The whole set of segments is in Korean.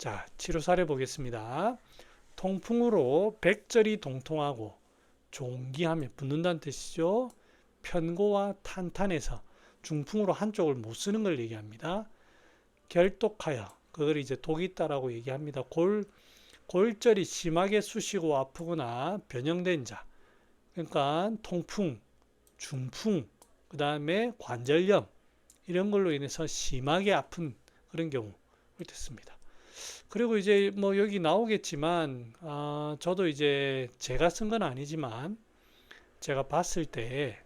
자, 치료 사례 보겠습니다. 통풍으로 백절이 동통하고 종기하면 붓는다는 뜻이죠. 편고와 탄탄해서 중풍으로 한쪽을 못 쓰는 걸 얘기합니다. 결독하여 그걸 이제 독이 있다라고 얘기합니다. 골절이 심하게 쑤시고 아프거나 변형된 자, 그러니까 통풍, 중풍, 그 다음에 관절염 이런 걸로 인해서 심하게 아픈 그런 경우를 뜻습니다. 그리고 이제 뭐 여기 나오겠지만 저도 이제 제가 쓴 건 아니지만 제가 봤을 때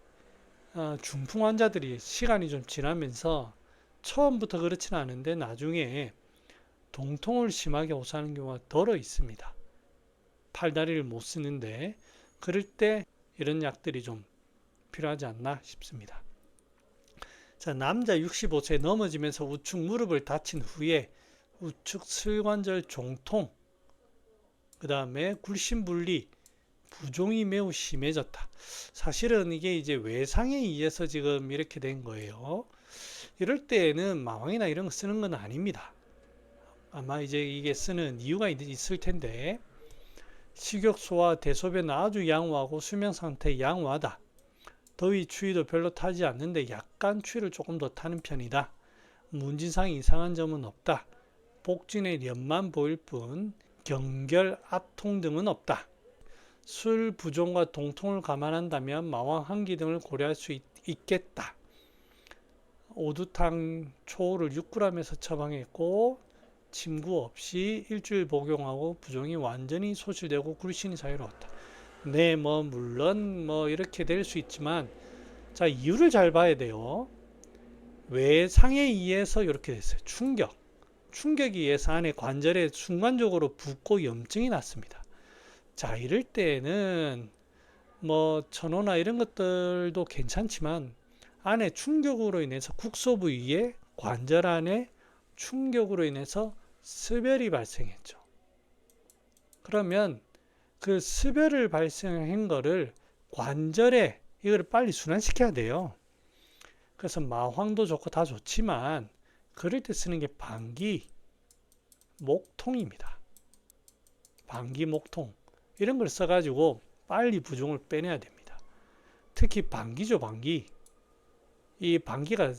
중풍 환자들이 시간이 좀 지나면서 처음부터 그렇지는 않은데 나중에 동통을 심하게 호소하는 경우가 덜어 있습니다. 팔다리를 못 쓰는데 그럴 때 이런 약들이 좀 필요하지 않나 싶습니다. 자, 남자 65세 넘어지면서 우측 무릎을 다친 후에 우측 슬관절 종통, 그 다음에 굴심분리, 부종이 매우 심해졌다. 사실은 이게 이제 외상에 의해서 지금 이렇게 된 거예요. 이럴 때에는 마왕이나 이런 거 쓰는 건 아닙니다. 아마 이제 이게 쓰는 이유가 있을 텐데, 식욕소와 대소변 아주 양호하고 수면 상태 양호하다. 더위 추위도 별로 타지 않는데 약간 추위를 조금 더 타는 편이다. 문진상 이상한 점은 없다. 복진의 렴만 보일 뿐 경결, 압통 등은 없다. 술 부종과 동통을 감안한다면 마왕 한기 등을 고려할 수 있겠다. 오두탕 초를 6g에서 처방했고 침구 없이 일주일 복용하고 부종이 완전히 소실되고 굴신이 자유로웠다. 네, 뭐 물론 뭐 이렇게 될 수 있지만 자, 이유를 잘 봐야 돼요. 외상에 의해서 이렇게 됐어요. 충격에 의해서 안에 관절에 순간적으로 붓고 염증이 났습니다. 자, 이럴 때는 뭐 천호나 이런 것들도 괜찮지만 안에 충격으로 인해서 국소 부위에 관절 안에 충격으로 인해서 습열이 발생했죠. 그러면 그 습열을 발생한 거를 관절에 이걸 빨리 순환시켜야 돼요. 그래서 마황도 좋고 다 좋지만 그럴 때 쓰는 게 방기 목통입니다. 방기 목통 이런 걸 써가지고 빨리 부종을 빼내야 됩니다. 특히 방기죠, 방기. 이 방기가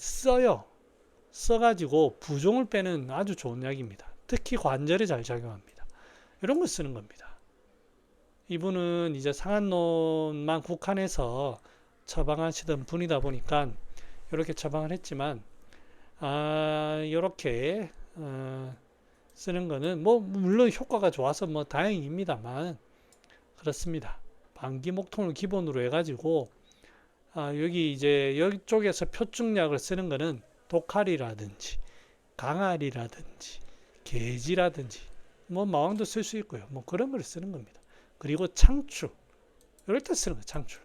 써가지고 부종을 빼는 아주 좋은 약입니다. 특히 관절에 잘 작용합니다. 이런 걸 쓰는 겁니다. 이분은 이제 상한론만 국한해서 처방하시던 분이다 보니까 이렇게 처방을 했지만 이렇게 쓰는 거는 뭐 물론 효과가 좋아서 뭐 다행입니다만 그렇습니다. 방기목통을 기본으로 해가지고 여기 이제 여기쪽에서 표증약을 쓰는 거는 독칼이라든지 강알이라든지 계지라든지 뭐 마왕도 쓸 수 있고요. 뭐 그런 걸 쓰는 겁니다. 그리고 창출 이럴 때 쓰는 거 창출.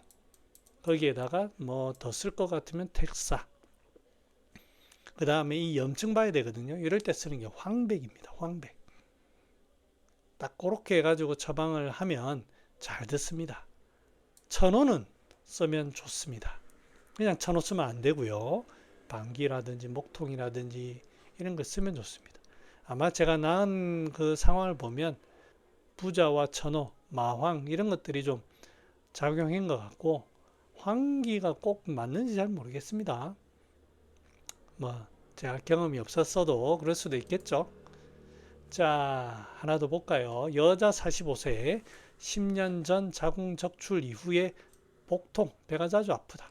거기에다가 뭐 더 쓸 것 같으면 택사. 그 다음에 이 염증 봐야 되거든요. 이럴 때 쓰는 게 황백입니다. 황백. 딱 그렇게 해가지고 처방을 하면 잘 듣습니다. 천호는 쓰면 좋습니다. 그냥 천호 쓰면 안 되고요. 방기라든지 목통이라든지 이런 거 쓰면 좋습니다. 아마 제가 낳은 그 상황을 보면 부자와 천호, 마황 이런 것들이 좀 작용한 것 같고 황기가 꼭 맞는지 잘 모르겠습니다. 뭐 제가 경험이 없었어도 그럴 수도 있겠죠. 자, 하나 더 볼까요? 여자 45세 10년 전 자궁 적출 이후에 복통, 배가 자주 아프다.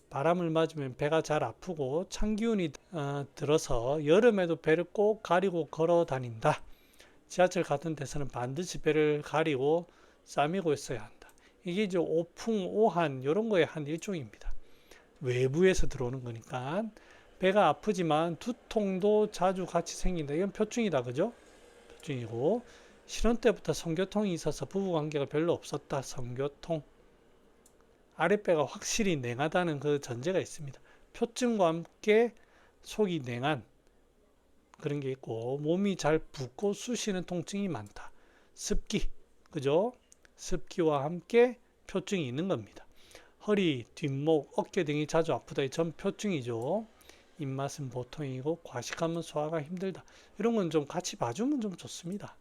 바람을 맞으면 배가 잘 아프고 찬 기운이 들어서 여름에도 배를 꼭 가리고 걸어 다닌다. 지하철 같은 데서는 반드시 배를 가리고 싸매고 있어야 한다. 이게 이제 오풍, 오한 이런 거의 한 일종입니다. 외부에서 들어오는 거니까 배가 아프지만 두통도 자주 같이 생긴다. 이건 표증이다, 그죠? 표증이고 실혼 때부터 성교통이 있어서 부부관계가 별로 없었다. 성교통. 아랫배가 확실히 냉하다는 그 전제가 있습니다. 표증과 함께 속이 냉한 그런 게 있고 몸이 잘 붓고 쑤시는 통증이 많다. 습기, 그죠? 습기와 함께 표증이 있는 겁니다. 허리, 뒷목, 어깨 등이 자주 아프다. 이 전 표증이죠. 입맛은 보통이고 과식하면 소화가 힘들다. 이런 건 좀 같이 봐주면 좀 좋습니다.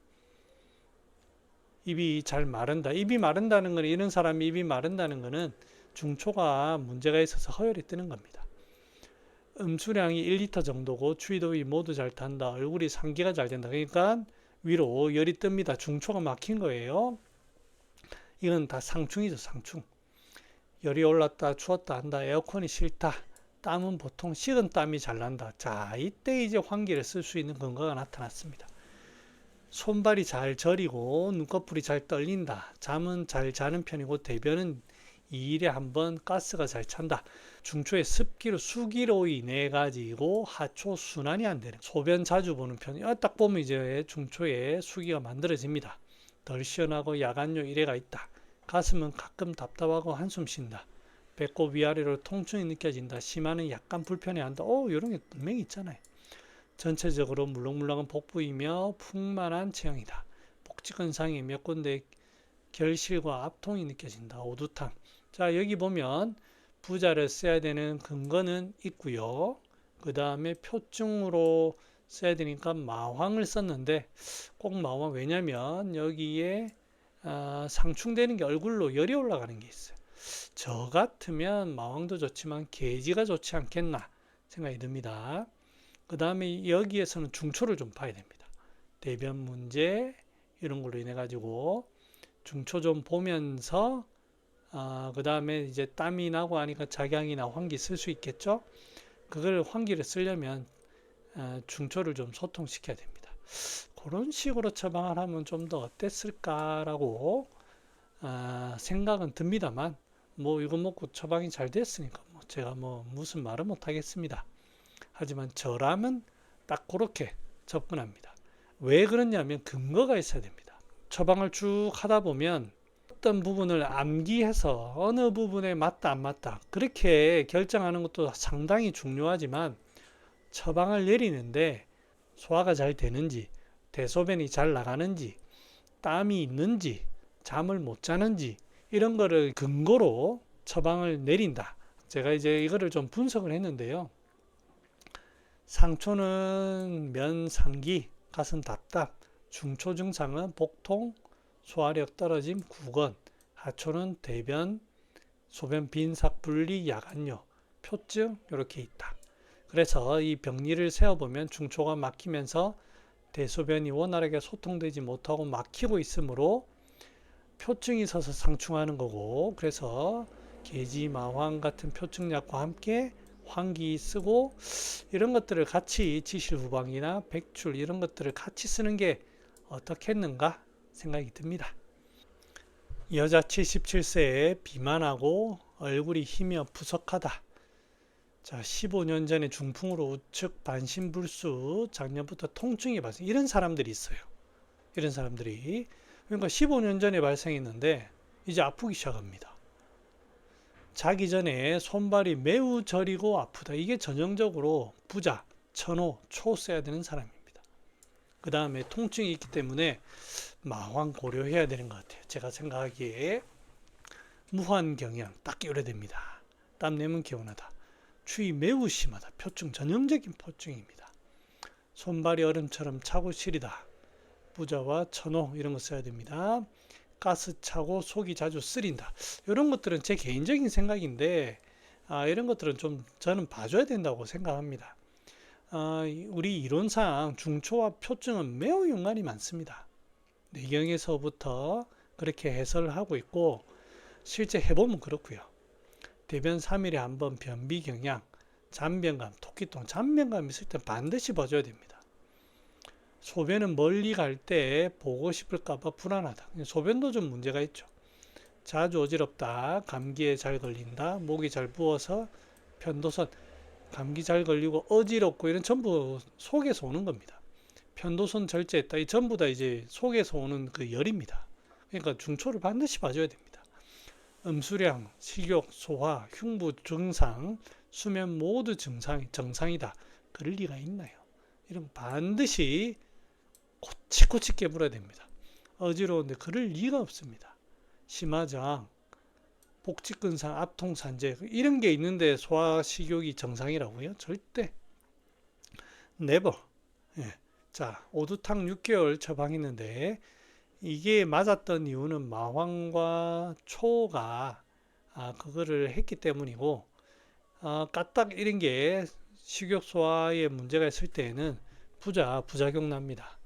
입이 잘 마른다. 입이 마른다는 건 이런 사람이 입이 마른다는 거는 중초가 문제가 있어서 허혈이 뜨는 겁니다. 음수량이 1리터 정도고 추위더위 모두 잘 탄다. 얼굴이 상기가 잘 된다. 그러니까 위로 열이 뜹니다. 중초가 막힌 거예요. 이건 다 상충이죠, 상충. 열이 올랐다, 추웠다 한다. 에어컨이 싫다. 땀은 보통 식은 땀이 잘 난다. 자, 이때 이제 환기를 쓸 수 있는 근거가 나타났습니다. 손발이 잘 저리고 눈꺼풀이 잘 떨린다. 잠은 잘 자는 편이고 대변은 2일에 한 번 가스가 잘 찬다. 중초에 습기로 수기로 인해 가지고 하초 순환이 안 되는 소변 자주 보는 편이에요. 딱 보면 이제 중초에 수기가 만들어집니다. 덜 시원하고 야간요 이래가 있다. 가슴은 가끔 답답하고 한숨 쉰다. 배꼽 위아래로 통증이 느껴진다. 심하는 약간 불편해한다. 이런 게 분명히 있잖아요. 전체적으로 물렁물렁한 복부이며 풍만한 체형이다. 복직근상이 몇 군데 결실과 압통이 느껴진다. 오두탕. 자, 여기 보면 부자를 써야 되는 근거는 있고요. 그 다음에 표증으로 써야 되니까 마황을 썼는데 꼭 마황, 왜냐면 여기에 상충되는 게 얼굴로 열이 올라가는 게 있어요. 저 같으면 마황도 좋지만 계지가 좋지 않겠나 생각이 듭니다. 그 다음에 여기에서는 중초를 좀 봐야 됩니다. 대변 문제 이런 걸로 인해 가지고 중초 좀 보면서 그 다음에 이제 땀이 나고 하니까 작양이나 환기 쓸 수 있겠죠. 그걸 환기를 쓰려면 중초를 좀 소통시켜야 됩니다. 그런 식으로 처방을 하면 좀 더 어땠을까라고 생각은 듭니다만 뭐 이거 먹고 처방이 잘 됐으니까 뭐 제가 뭐 무슨 말은 못 하겠습니다. 하지만 저라면 딱 그렇게 접근합니다. 왜 그러냐면 근거가 있어야 됩니다. 처방을 쭉 하다 보면 어떤 부분을 암기해서 어느 부분에 맞다 안 맞다 그렇게 결정하는 것도 상당히 중요하지만 처방을 내리는데 소화가 잘 되는지 대소변이 잘 나가는지 땀이 있는지 잠을 못 자는지 이런 거를 근거로 처방을 내린다. 제가 이제 이거를 좀 분석을 했는데요. 상초는 면상기, 가슴 답답, 중초 증상은 복통, 소화력 떨어짐, 구건, 하초는 대변, 소변 빈삭 분리, 야간요, 표증 이렇게 있다. 그래서 이 병리를 세어보면 중초가 막히면서 대소변이 원활하게 소통되지 못하고 막히고 있으므로 표증이 있어서 상충하는 거고, 그래서 계지, 마황 같은 표증약과 함께 환기 쓰고 이런 것들을 같이 지실후방이나 백출 이런 것들을 같이 쓰는 게 어떻겠는가 생각이 듭니다. 여자 77세에 비만하고 얼굴이 희며 푸석하다. 자, 15년 전에 중풍으로 우측 반신불수, 작년부터 통증이 발생. 이런 사람들이 있어요. 이런 사람들이. 그러니까 15년 전에 발생했는데 이제 아프기 시작합니다. 자기 전에 손발이 매우 저리고 아프다. 이게 전형적으로 부자, 천호, 초 써야 되는 사람입니다. 그 다음에 통증이 있기 때문에 마황 고려해야 되는 것 같아요. 제가 생각하기에 무환경양 딱 요래됩니다. 땀내면 개운하다. 추위 매우 심하다. 표증, 전형적인 표증입니다. 손발이 얼음처럼 차고 시리다. 부자와 천호 이런 거 써야 됩니다. 가스 차고 속이 자주 쓰린다. 이런 것들은 제 개인적인 생각인데 이런 것들은 좀 저는 봐줘야 된다고 생각합니다. 우리 이론상 중초와 표증은 매우 연관이 많습니다. 뇌경에서부터 그렇게 해설을 하고 있고 실제 해보면 그렇고요. 대변 3일에 한번 변비경양, 잔변감, 토끼통, 잔변감 있을 때 반드시 봐줘야 됩니다. 소변은 멀리 갈 때 보고 싶을까봐 불안하다. 소변도 좀 문제가 있죠. 자주 어지럽다. 감기에 잘 걸린다. 목이 잘 부어서 편도선, 감기 잘 걸리고 어지럽고 이런 전부 속에서 오는 겁니다. 편도선 절제했다. 이 전부 다 이제 속에서 오는 그 열입니다. 그러니까 중초를 반드시 봐줘야 됩니다. 음수량, 식욕, 소화, 흉부 증상, 수면 모두 정상이다. 그럴 리가 있나요? 이런 반드시 코치코치 깨물어야 됩니다. 어지러운데 그럴 리가 없습니다. 심화저항, 복직근상, 압통산재 이런 게 있는데 소화식욕이 정상이라고요? 절대 never. 예. 자, 오두탕 6개월 처방했는데 이게 맞았던 이유는 마황과 초가 그거를 했기 때문이고 까딱 이런 게 식욕 소화에 문제가 있을 때에는 부작용 납니다.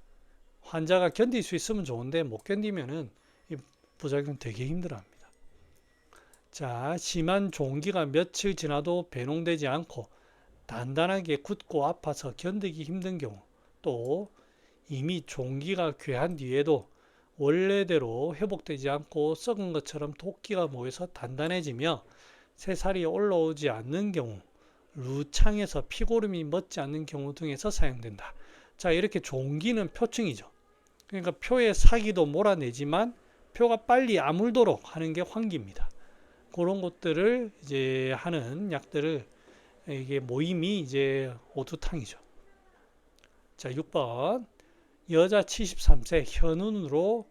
환자가 견딜 수 있으면 좋은데 못 견디면은 이 부작용 되게 힘들어합니다. 자, 심한 종기가 며칠 지나도 배농되지 않고 단단하게 굳고 아파서 견디기 힘든 경우, 또 이미 종기가 괴한 뒤에도 원래대로 회복되지 않고 썩은 것처럼 도끼가 모여서 단단해지며 새살이 올라오지 않는 경우, 루창에서 피고름이 멎지 않는 경우 등에서 사용된다. 자, 이렇게 종기는 표층이죠. 그러니까 표의 사기도 몰아내지만 표가 빨리 아물도록 하는 게 환기입니다. 그런 것들을 이제 하는 약들을 이게 모임이 이제 오두탕이죠. 자, 6번. 여자 73세 현운으로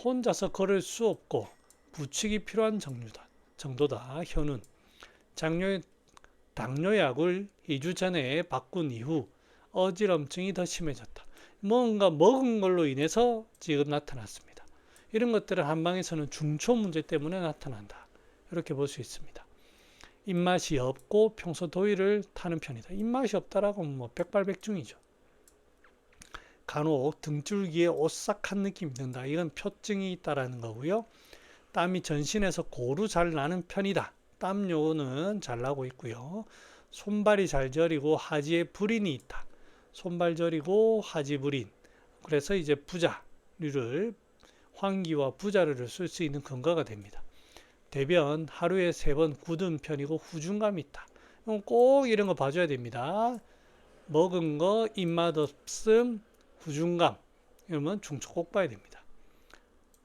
혼자서 걸을 수 없고 부축이 필요한 정도다. 현운. 당뇨약을 2주 전에 바꾼 이후 어지럼증이 더 심해졌다. 뭔가 먹은 걸로 인해서 지금 나타났습니다. 이런 것들은 한방에서는 중초 문제 때문에 나타난다. 이렇게 볼 수 있습니다. 입맛이 없고 평소 더위를 타는 편이다. 입맛이 없다라고 하면 뭐 백발백중이죠. 간혹 등줄기에 오싹한 느낌이 든다. 이건 표증이 있다라는 거고요. 땀이 전신에서 고루 잘 나는 편이다. 땀요는 잘 나고 있고요. 손발이 잘 저리고 하지에 불인이 있다. 손발 저리고 하지 불인. 그래서 이제 부자류를 환기와 부자류를 쓸 수 있는 근거가 됩니다. 대변 하루에 3번 굳은 편이고 후중감이 있다. 꼭 이런 거 봐줘야 됩니다. 먹은 거 입맛 없음 후중감 이러면 중초 꼭 봐야 됩니다.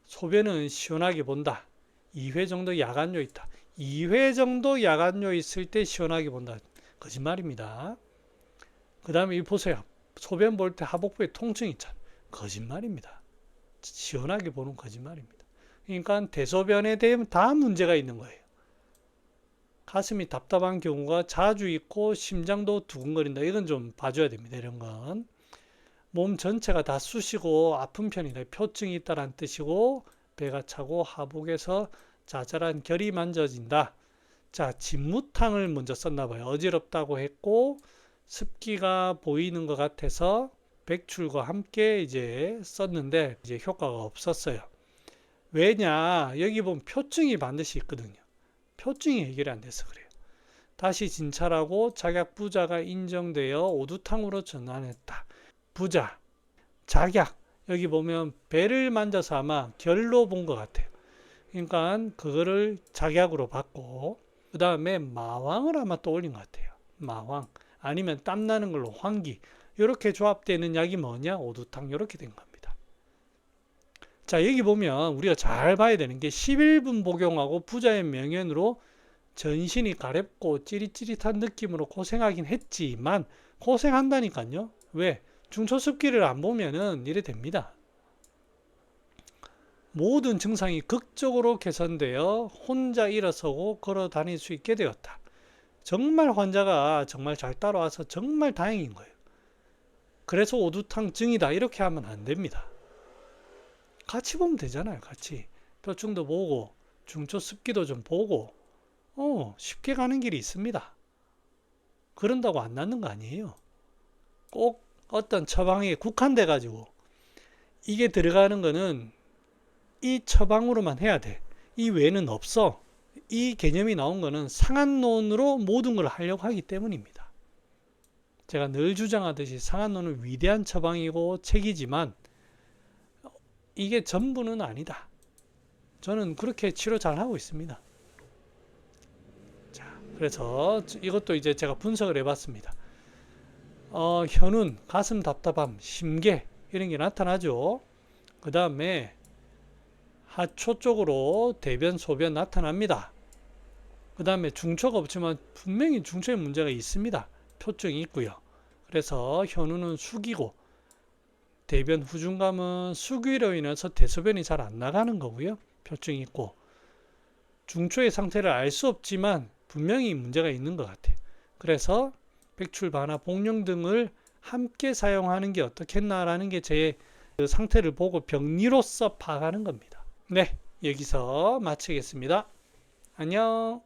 소변은 시원하게 본다. 2회 정도 야간요 있다. 2회 정도 야간요 있을 때 시원하게 본다. 거짓말입니다. 그 다음에 이 보세요. 소변 볼 때 하복부에 통증이 있잖아요. 거짓말입니다. 시원하게 보는 거짓말입니다. 그러니까 대소변에 대한 다 문제가 있는 거예요. 가슴이 답답한 경우가 자주 있고 심장도 두근거린다. 이건 좀 봐줘야 됩니다. 이런 건. 몸 전체가 다 쑤시고 아픈 편이다. 표증이 있다는 뜻이고 배가 차고 하복에서 자잘한 결이 만져진다. 자, 진무탕을 먼저 썼나 봐요. 어지럽다고 했고 습기가 보이는 것 같아서 백출과 함께 이제 썼는데 이제 효과가 없었어요. 왜냐? 여기 보면 표증이 반드시 있거든요. 표증이 해결이 안 돼서 그래요. 다시 진찰하고 작약 부자가 인정되어 오두탕으로 전환했다. 부자, 작약. 여기 보면 배를 만져서 아마 결로 본 것 같아요. 그러니까 그거를 작약으로 받고 그 다음에 마황을 아마 또 올린 것 같아요. 마황. 아니면 땀나는 걸로 환기. 이렇게 조합되는 약이 뭐냐? 오두탕. 이렇게 된 겁니다. 자, 여기 보면 우리가 잘 봐야 되는 게 11분 복용하고 부자의 명연으로 전신이 가렵고 찌릿찌릿한 느낌으로 고생하긴 했지만 고생한다니까요. 왜? 중초습기를 안 보면은 이래 됩니다. 모든 증상이 극적으로 개선되어 혼자 일어서고 걸어 다닐 수 있게 되었다. 정말 환자가 정말 잘 따라와서 정말 다행인 거예요. 그래서 오두탕증이다 이렇게 하면 안 됩니다. 같이 보면 되잖아요. 같이 표충도 보고 중초습기도 좀 보고 쉽게 가는 길이 있습니다. 그런다고 안 낫는 거 아니에요. 꼭 어떤 처방에 국한돼 가지고 이게 들어가는 거는 이 처방으로만 해야 돼. 이 외에는 없어. 이 개념이 나온 거는 상한론으로 모든 걸 하려고 하기 때문입니다. 제가 늘 주장하듯이 상한론은 위대한 처방이고 책이지만 이게 전부는 아니다. 저는 그렇게 치료 잘 하고 있습니다. 자, 그래서 이것도 이제 제가 분석을 해봤습니다. 현운, 가슴 답답함, 심계 이런 게 나타나죠. 그 다음에 하초 쪽으로 대변, 소변 나타납니다. 그 다음에 중초가 없지만 분명히 중초에 문제가 있습니다. 표증이 있고요. 그래서 현우는 숙이고 대변 후중감은 숙위로 인해서 대소변이 잘 안 나가는 거고요. 표증이 있고 중초의 상태를 알 수 없지만 분명히 문제가 있는 것 같아요. 그래서 백출, 반화, 복용 등을 함께 사용하는 게 어떻겠나라는 게 제 그 상태를 보고 병리로서 파악하는 겁니다. 네, 여기서 마치겠습니다. 안녕.